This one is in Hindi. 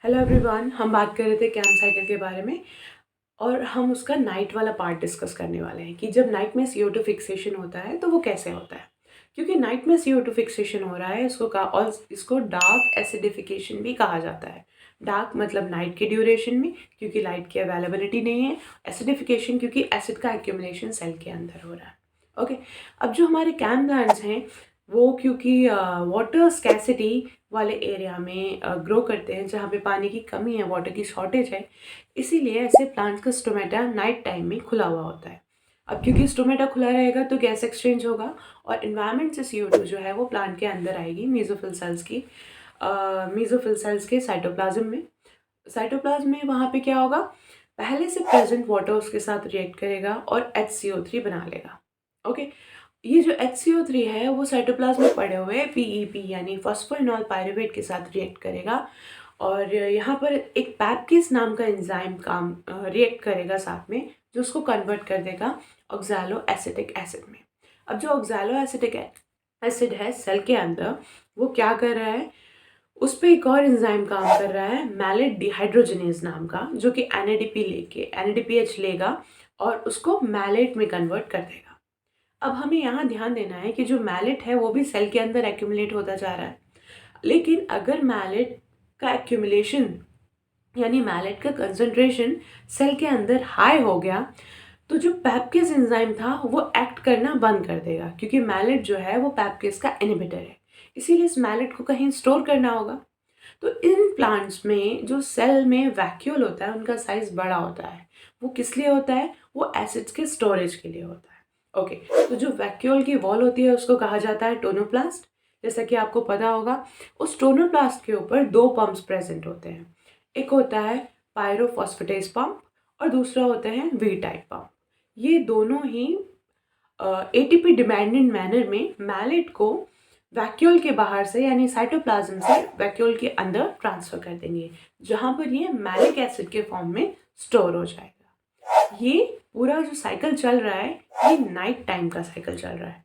हेलो एवरीवन, हम बात कर रहे थे कैंप साइकिल के बारे में और हम उसका नाइट वाला पार्ट डिस्कस करने वाले हैं कि जब नाइट में CO2 फिक्सेशन होता है तो वो कैसे होता है। क्योंकि नाइट में CO2 फिक्सेशन हो रहा है और इसको डार्क एसिडिफिकेशन भी कहा जाता है। डार्क मतलब नाइट के ड्यूरेशन में, क्योंकि लाइट की अवेलेबिलिटी नहीं है। एसिडिफिकेशन क्योंकि एसिड का एक्यूमुलेशन सेल के अंदर हो रहा है। ओके, अब जो हमारे कैंप प्लांट्स हैं वो क्योंकि वाटर स्कैसिटी वाले एरिया में ग्रो करते हैं जहाँ पे पानी की कमी है, वाटर की शॉर्टेज है, इसीलिए ऐसे प्लांट्स का स्टोमेटा नाइट टाइम में खुला हुआ होता है। अब क्योंकि स्टोमेटा खुला रहेगा तो गैस एक्सचेंज होगा और इन्वायरमेंट से CO2 जो है वो प्लांट के अंदर आएगी मेसोफिल सेल्स के साइटोप्लाज्म में। साइटोप्लाज्म में वहाँ पे क्या होगा, पहले से प्रेजेंट वाटर उसके साथ रिएक्ट करेगा और HCO3 बना लेगा। ओके, ये जो HCO3 है वो साइटोप्लाज्म में पड़े हुए PEP यानी फॉस्फोइनॉल पायरुवेट के साथ रिएक्ट करेगा और यहाँ पर एक पैपकेस नाम का एंजाइम काम रिएक्ट करेगा साथ में, जो उसको कन्वर्ट कर देगा ऑक्सैलो एसिटिक एसिड में। अब जो ऑक्सैलो एसिटिक एसिड है सेल के अंदर, वो क्या कर रहा है, उस पर एक और एंजाइम काम कर रहा है मैलेट डिहाइड्रोजनेज नाम का, जो कि NADPH लेगा और उसको मैलेट में कन्वर्ट कर देगा। अब हमें यहाँ ध्यान देना है कि जो मैलेट है वो भी सेल के अंदर एक्यूमुलेट होता जा रहा है, लेकिन अगर मैलेट का एक्यूमुलेशन यानी मैलेट का कंसंट्रेशन सेल के अंदर हाई हो गया तो जो पैपकेस एंजाइम था वो एक्ट करना बंद कर देगा, क्योंकि मैलेट जो है वो पैपकेस का इनहिबिटर है। इसीलिए इस मैलेट को कहीं स्टोर करना होगा। तो इन प्लांट्स में जो सेल में वैक्यूल होता है उनका साइज बड़ा होता है। वो किस लिए होता है, वो एसिड्स के स्टोरेज के लिए होता है। ओके, तो जो वैक्यूल की वॉल होती है उसको कहा जाता है टोनोप्लास्ट। जैसा कि आपको पता होगा, उस टोनोप्लास्ट के ऊपर दो पंप्स प्रेजेंट होते हैं। एक होता है पायरोफॉस्फेटेज पंप और दूसरा होता है V टाइप पंप। ये दोनों ही ATP डिपेंडेंट मैनर में मैलेट को वैक्यूल के बाहर से यानी साइटोप्लाज्म से वैक्यूल के अंदर ट्रांसफर कर देंगे, जहां पर ये मैलिक एसिड के फॉर्म में स्टोर हो जाएगा। ये पूरा जो साइकिल चल रहा है ये नाइट टाइम का साइकिल चल रहा है।